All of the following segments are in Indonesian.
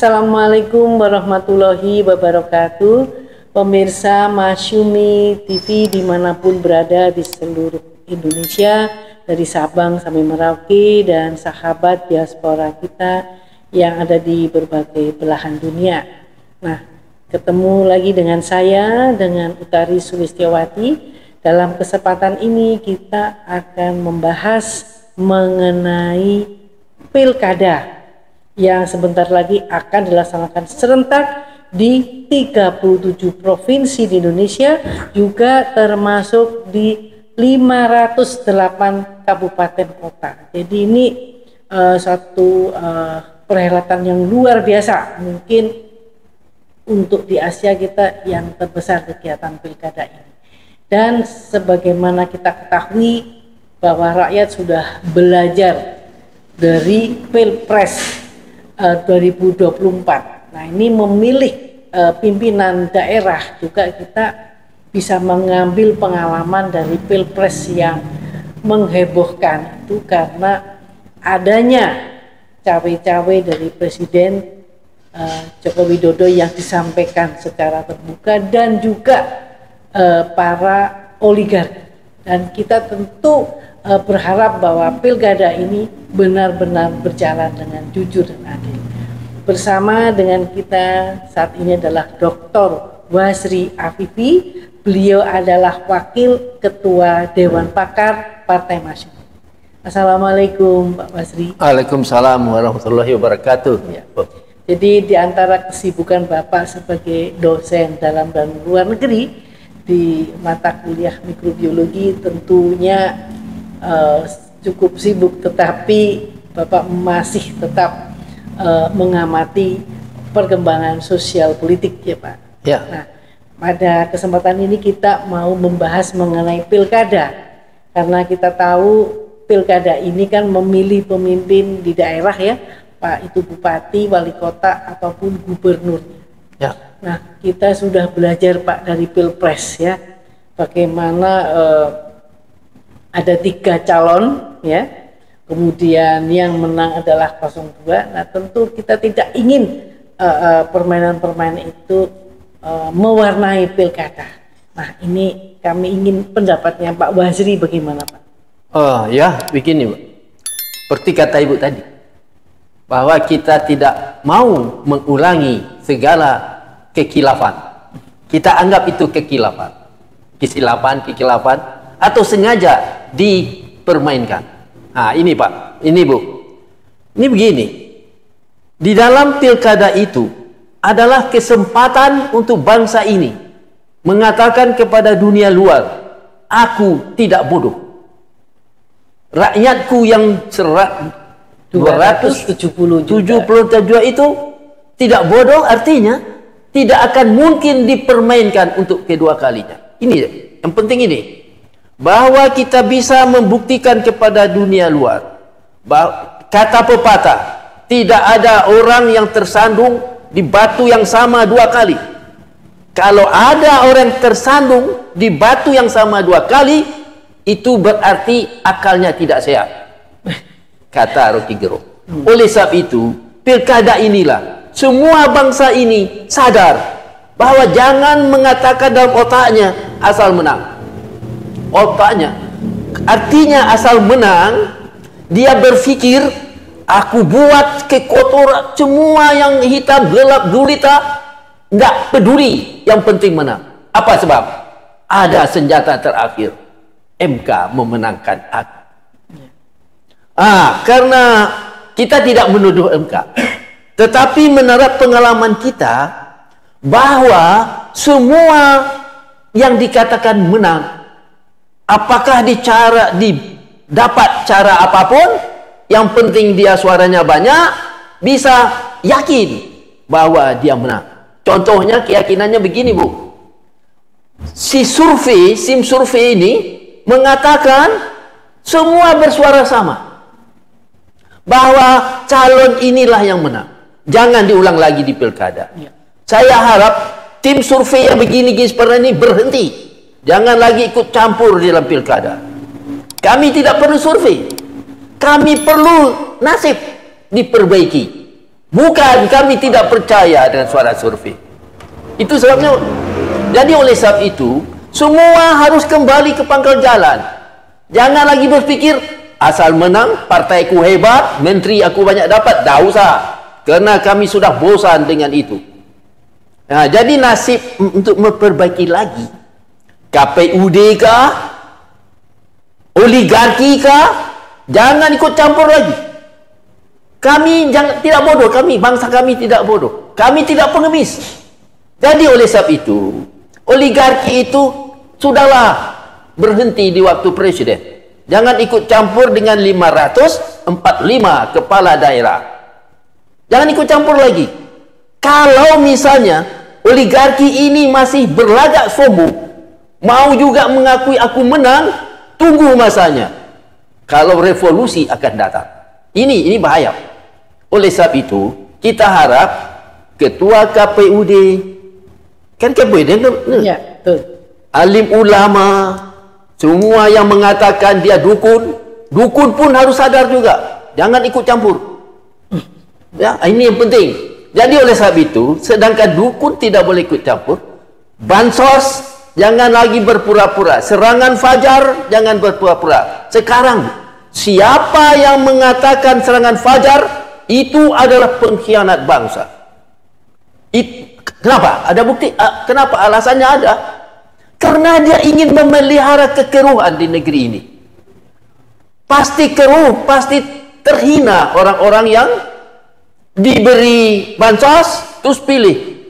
Assalamualaikum warahmatullahi wabarakatuh. Pemirsa Masyumi TV dimanapun berada di seluruh Indonesia, dari Sabang sampai Merauke, dan sahabat diaspora kita yang ada di berbagai belahan dunia. Nah, ketemu lagi dengan saya, dengan Utari Sulistiawati. Dalam kesempatan ini kita akan membahas mengenai pilkada yang sebentar lagi akan dilaksanakan serentak di 37 provinsi di Indonesia, juga termasuk di 508 kabupaten kota. Jadi ini satu perhelatan yang luar biasa, mungkin untuk di Asia kita yang terbesar kegiatan pilkada ini. Dan sebagaimana kita ketahui bahwa rakyat sudah belajar dari Pilpres 2024. Nah, ini memilih pimpinan daerah, juga kita bisa mengambil pengalaman dari Pilpres yang menghebohkan itu karena adanya cawe-cawe dari Presiden Joko Widodo yang disampaikan secara terbuka, dan juga para oligarki. Dan kita tentu berharap bahwa pilkada ini benar-benar berjalan dengan jujur dan adil. Bersama dengan kita saat ini adalah Dr. Wasri Afifi. Beliau adalah Wakil Ketua Dewan Pakar Partai Masyumi. Assalamualaikum Pak Wasri. Waalaikumsalam warahmatullahi wabarakatuh. Ya. Jadi di antara kesibukan Bapak sebagai dosen dalam dan luar negeri di mata kuliah mikrobiologi, tentunya cukup sibuk, tetapi Bapak masih tetap mengamati perkembangan sosial politik, ya Pak. Ya. Nah, pada kesempatan ini kita mau membahas mengenai pilkada, karena kita tahu pilkada ini kan memilih pemimpin di daerah, ya Pak, itu bupati, wali kota ataupun gubernur. Ya. Nah, kita sudah belajar Pak dari Pilpres, ya, bagaimana ada 3 calon, ya, kemudian yang menang adalah 02. Nah, tentu kita tidak ingin permainan-permainan itu mewarnai pilkada. Nah, ini kami ingin pendapatnya Pak Wasri, bagaimana Pak? Oh ya, begini Pak. Seperti kata Ibu tadi, bahwa kita tidak mau mengulangi segala kekilafan. Kita anggap itu kekilafan, kesilapan, atau sengaja dipermainkan. Nah, ini Pak, ini Bu. Ini begini. Di dalam pilkada itu adalah kesempatan untuk bangsa ini mengatakan kepada dunia luar, aku tidak bodoh. Rakyatku yang 277 itu tidak bodoh, artinya tidak akan mungkin dipermainkan untuk kedua kalinya. Ini yang penting, ini bahwa kita bisa membuktikan kepada dunia luar bahwa, kata pepatah, tidak ada orang yang tersandung di batu yang sama 2 kali. Kalau ada orang tersandung di batu yang sama 2 kali, itu berarti akalnya tidak sehat, kata Rocky Gerung. Oleh sebab itu, pilkada inilah semua bangsa ini sadar bahwa jangan mengatakan dalam otaknya asal menang. Otaknya, artinya asal menang, dia berpikir aku buat kekotoran semua yang hitam, gelap, gulita, nggak peduli, yang penting menang. Apa sebab? Ada senjata terakhir, MK memenangkan aku. Karena kita tidak menuduh MK, tetapi menurut pengalaman kita bahwa semua yang dikatakan menang, apakah dapat cara apapun, yang penting dia suaranya banyak, bisa yakin bahwa dia menang. Contohnya keyakinannya begini Bu, sim survei ini mengatakan semua bersuara sama bahwa calon inilah yang menang. Jangan diulang lagi di pilkada. Ya. Saya harap tim survei yang begini seperti ini berhenti. Jangan lagi ikut campur di dalam pilkada. Kami tidak perlu survei. Kami perlu nasib diperbaiki. Bukan, kami tidak percaya dengan suara survei. Itu sebabnya. Jadi oleh sebab itu, semua harus kembali ke pangkal jalan. Jangan lagi berfikir, asal menang, partaiku hebat, menteri aku banyak dapat, dah usah. Karena kami sudah bosan dengan itu. Nah, jadi nasib untuk memperbaiki lagi. KPUD kah? Oligarki kah? Jangan ikut campur lagi. Kami tidak bodoh, bangsa kami tidak bodoh. Kami tidak pengemis. Jadi oleh sebab itu, oligarki itu sudahlah berhenti di waktu presiden. Jangan ikut campur dengan 545 kepala daerah. Jangan ikut campur lagi. Kalau misalnya oligarki ini masih berlagak sombong, mau juga mengakui aku menang, tunggu masanya. Kalau revolusi akan datang. Ini bahaya. Oleh sebab itu, kita harap ketua KPUD, kan KPUD, ya, betul. Alim ulama, semua yang mengatakan dia dukun pun harus sadar juga. Jangan ikut campur. Ya, ini yang penting. Jadi oleh sebab itu, sedangkan dukun tidak boleh ikut campur, bansos jangan lagi berpura-pura, serangan fajar jangan berpura-pura. Sekarang siapa yang mengatakan serangan fajar itu adalah pengkhianat bangsa. Kenapa? Ada bukti. Kenapa? Alasannya ada. Karena dia ingin memelihara kekeruhan di negeri ini. Pasti keruh, pasti terhina orang-orang yang diberi bansos, terus pilih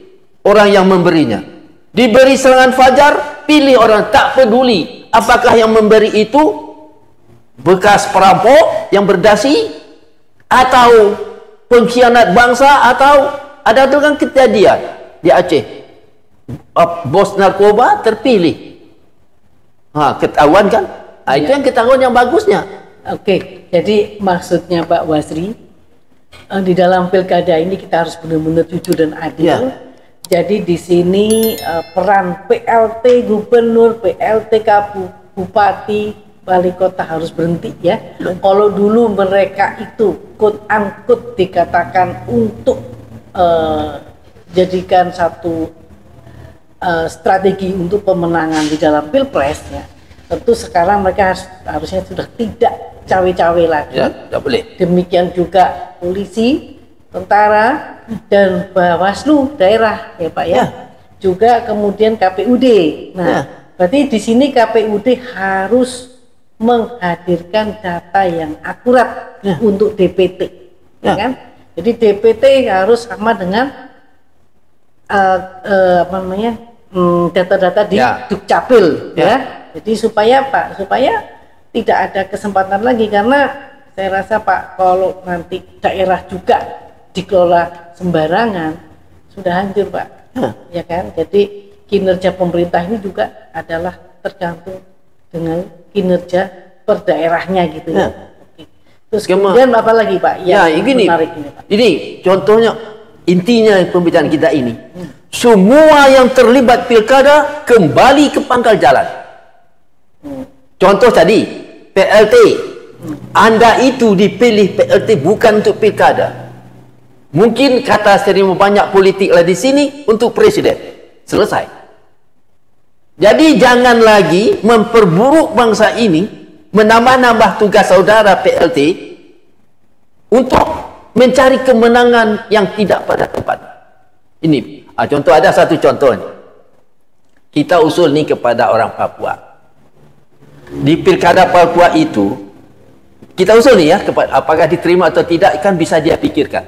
orang yang memberinya. Diberi serangan fajar, pilih orang, tak peduli apakah yang memberi itu bekas perampok yang berdasi, atau pengkhianat bangsa, atau ada tu kan kejadian di Aceh, bos narkoba terpilih, ketahuan kan? Itu yang ketahuan yang bagusnya. Oke, jadi maksudnya Pak Wasri, di dalam pilkada ini kita harus benar-benar jujur dan adil. Ya. Jadi di sini peran PLT gubernur, PLT bupati, wali kota harus berhenti ya. Kalau dulu mereka itu quote unquote dikatakan untuk jadikan satu strategi untuk pemenangan di dalam pilpres ya, tentu sekarang mereka harusnya sudah tidak cawe-cawe lagi. Ya, tidak boleh. Demikian juga polisi, tentara, dan Bawaslu daerah ya Pak ya. Juga kemudian KPUD. Nah, berarti di sini KPUD harus menghadirkan data yang akurat untuk DPT, ya kan? Jadi DPT harus sama dengan apa namanya, data-data di Dukcapil, ya. Jadi supaya tidak ada kesempatan lagi, karena saya rasa Pak, kalau nanti daerah juga dikelola sembarangan, sudah hancur Pak, ya kan? Jadi kinerja pemerintah ini juga adalah tergantung dengan kinerja per daerahnya gitu ya. Terus kemudian apa lagi Pak? Ya, ini Pak. Ini contohnya, intinya pembicaraan kita ini. Semua yang terlibat pilkada kembali ke pangkal jalan. Contoh tadi, PLT. Anda itu dipilih PLT bukan untuk pilkada. Mungkin kata serima banyak politik lah di sini untuk presiden. Selesai. Jadi jangan lagi memperburuk bangsa ini, menambah-nambah tugas saudara PLT untuk mencari kemenangan yang tidak pada tempat. Ini contoh, ada satu contoh nih. Kita usul nih kepada orang Papua. Di pilkada Papua itu, kita usul nih ya, apakah diterima atau tidak kan bisa dia pikirkan.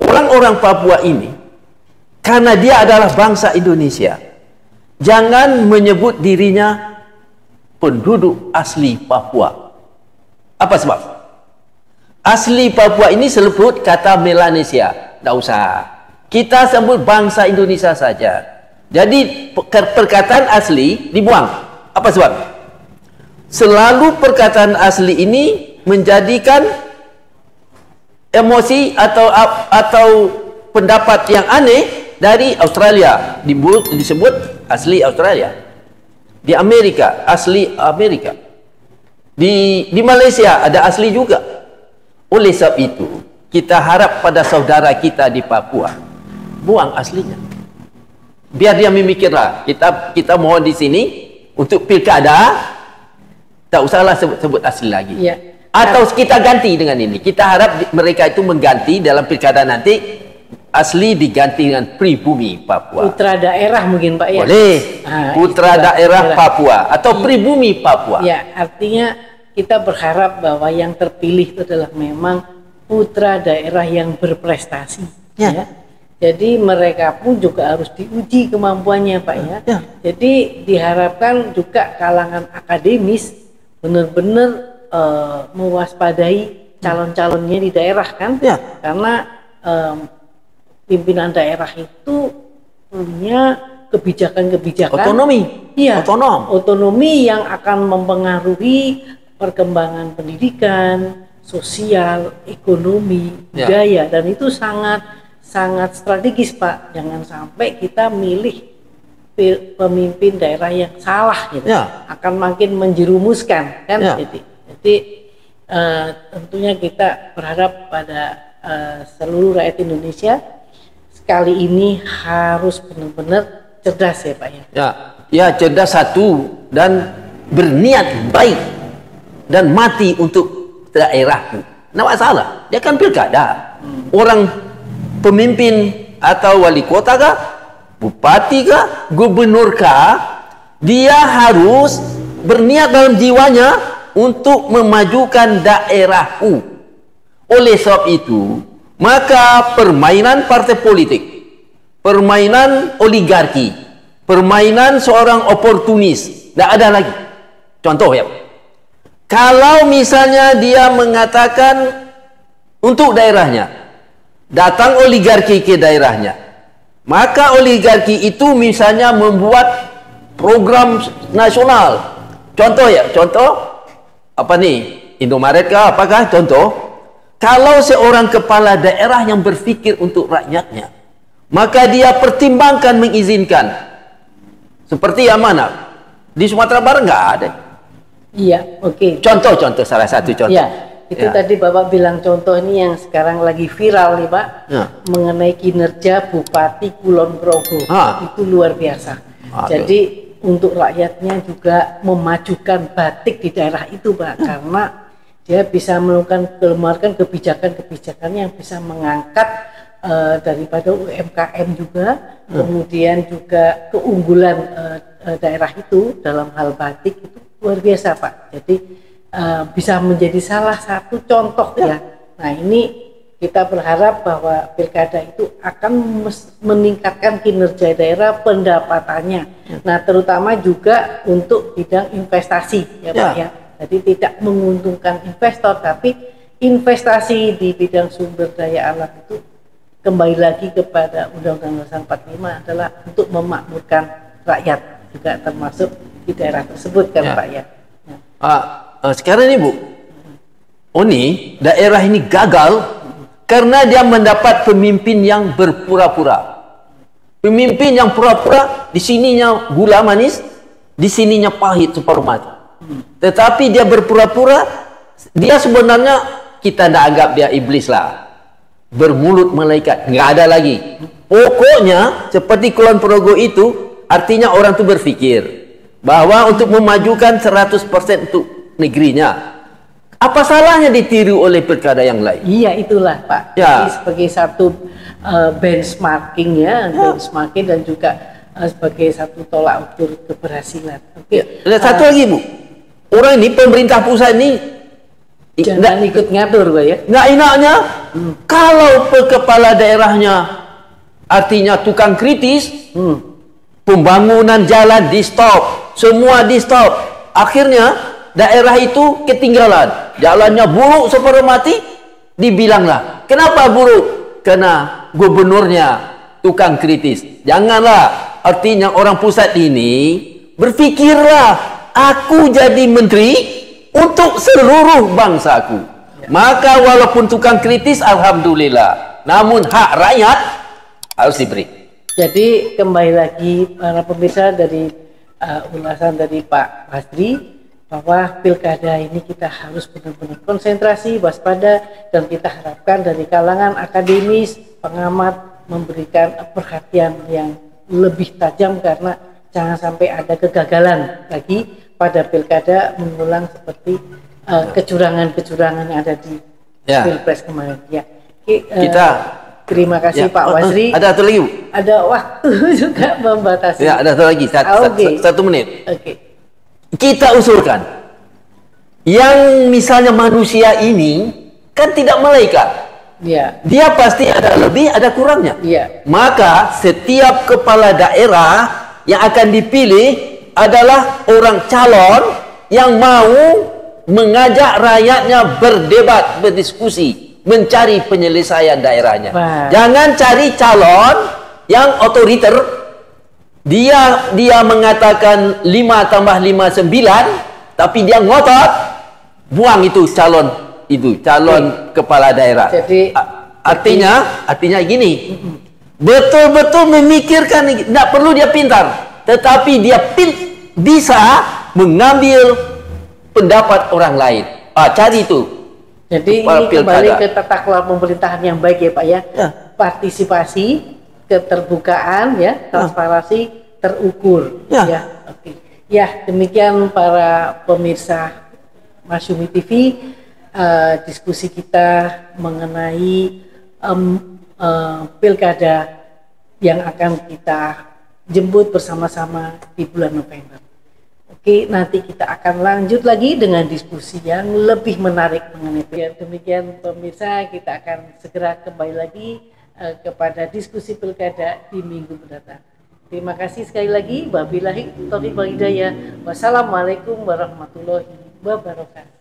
Orang-orang Papua ini, karena dia adalah bangsa Indonesia, jangan menyebut dirinya penduduk asli Papua. Apa sebab? Asli Papua ini sebut kata Melanesia. Tidak usah. Kita sebut bangsa Indonesia saja. Jadi perkataan asli dibuang. Apa sebab? Selalu perkataan asli ini menjadikan emosi atau pendapat yang aneh dari Australia. Disebut asli Australia. Di Amerika, asli Amerika. Di Malaysia ada asli juga. Oleh sebab itu, kita harap pada saudara kita di Papua, buang aslinya. Biar dia memikirlah, kita mohon di sini untuk pilkada, tak usahlah sebut asli lagi. Ya. Atau kita ganti dengan ini. Kita harap mereka itu mengganti dalam pilkada nanti, asli diganti dengan pribumi Papua. Putra daerah mungkin Pak ya. Boleh. Putra daerah Papua atau pribumi Papua. Ya, artinya kita berharap bahwa yang terpilih itu adalah memang putra daerah yang berprestasi. Ya. Jadi mereka pun juga harus diuji kemampuannya Pak ya. Jadi diharapkan juga kalangan akademis benar-benar mewaspadai calon-calonnya di daerah kan. Karena pimpinan daerah itu punya kebijakan-kebijakan otonomi. Otonomi yang akan mempengaruhi perkembangan pendidikan, sosial, ekonomi, budaya, dan itu sangat strategis Pak. Jangan sampai kita milih pemimpin daerah yang salah gitu, akan makin menjerumuskan kan. Jadi tentunya kita berharap pada seluruh rakyat Indonesia kali ini harus benar-benar cerdas ya Pak ya. Cerdas satu dan berniat baik dan mati untuk daerahku. Nah masalah, dia kan pilkada. Orang pemimpin atau wali kota kah, bupati kah, gubernur kah, dia harus berniat dalam jiwanya untuk memajukan daerahku. Oleh sebab itu, maka permainan partai politik, permainan oligarki, permainan seorang oportunis, tidak ada lagi. Contoh ya, kalau misalnya dia mengatakan untuk daerahnya, datang oligarki ke daerahnya, maka oligarki itu misalnya membuat program nasional. Contoh apa nih, Indomaret kah, apakah contoh? Kalau seorang kepala daerah yang berpikir untuk rakyatnya, maka dia pertimbangkan mengizinkan. Seperti yang mana? Di Sumatera Barat nggak ada. Iya, oke. Contoh salah satu contoh. Itu tadi Bapak bilang contoh ini yang sekarang lagi viral nih Pak, mengenai kinerja Bupati Kulon Progo. Itu luar biasa. Jadi untuk rakyatnya juga memajukan batik di daerah itu Pak, karena dia bisa mengeluarkan kebijakan-kebijakan yang bisa mengangkat daripada UMKM juga, kemudian juga keunggulan daerah itu dalam hal batik itu luar biasa Pak. Jadi bisa menjadi salah satu contoh ya. Nah ini kita berharap bahwa pilkada itu akan meningkatkan kinerja daerah, pendapatannya. Nah terutama juga untuk bidang investasi ya Pak ya. Jadi tidak menguntungkan investor, tapi investasi di bidang sumber daya alam itu kembali lagi kepada Undang-Undang Dasar 45 adalah untuk memakmurkan rakyat juga, termasuk di daerah tersebut kan Pak ya. Sekarang ini Bu, daerah ini gagal karena dia mendapat pemimpin yang berpura-pura. Pemimpin yang pura-pura, di sininya gula manis, di sininya pahit separuh mati. Tetapi dia berpura-pura, dia sebenarnya kita tidak anggap dia iblis lah, bermulut malaikat, nggak ada lagi. Pokoknya seperti Kulon Progo itu, artinya orang itu berpikir bahwa untuk memajukan 100% untuk negerinya. Apa salahnya ditiru oleh pilkada yang lain? Iya, itulah Pak. Jadi sebagai satu benchmarking ya, benchmarking dan juga sebagai satu tolak ukur keberhasilan. Satu lagi Bu, orang ini pemerintah pusat ini jangan ikut ngatur Pak ya. Nggak enaknya kalau kepala daerahnya artinya tukang kritis, pembangunan jalan di stop, semua di stop, akhirnya daerah itu ketinggalan, jalannya buruk separuh mati, dibilanglah kenapa buruk? Karena gubernurnya tukang kritis. Janganlah, artinya orang pusat ini berpikirlah, aku jadi menteri untuk seluruh bangsaku. Maka walaupun tukang kritis, alhamdulillah, namun hak rakyat harus diberi. Jadi kembali lagi para pemirsa dari ulasan dari Pak Basri, bahwa pilkada ini kita harus benar-benar konsentrasi, waspada, dan kita harapkan dari kalangan akademis, pengamat memberikan perhatian yang lebih tajam karena jangan sampai ada kegagalan lagi pada pilkada mengulang seperti kecurangan-kecurangan yang ada di Pilpres kemarin. Ya. Kita terima kasih Pak Wazri. Ada satu lagi, Bu? Ada waktu juga membatasi. Ya, ada satu lagi. Satu menit. Oke. Kita usulkan yang misalnya manusia ini kan tidak malaikat. Ya. Dia pasti ada lebih, ada kurangnya. Ya. Maka setiap kepala daerah yang akan dipilih adalah orang calon yang mau mengajak rakyatnya berdebat, berdiskusi, mencari penyelesaian daerahnya. Wah. Jangan cari calon yang otoriter. Dia mengatakan 5 tambah 5 9, tapi dia ngotot buang itu calon kepala daerah. Jadi artinya gini, betul-betul memikirkan, tidak perlu dia pintar, tetapi dia bisa mengambil pendapat orang lain. Cari itu. Jadi ini kembali ke tata kelola pemerintahan yang baik ya Pak ya. Partisipasi, keterbukaan ya, transparansi, terukur ya. Oke. Ya, demikian para pemirsa Masyumi TV, diskusi kita mengenai pilkada yang akan kita jemput bersama-sama di bulan November. Oke, nanti kita akan lanjut lagi dengan diskusi yang lebih menarik mengenai pilkada. Demikian pemirsa, kita akan segera kembali lagi kepada diskusi pilkada di minggu mendatang. Terima kasih sekali lagi. Wabillahi taufiq wal hidayah. Wassalamualaikum warahmatullahi wabarakatuh.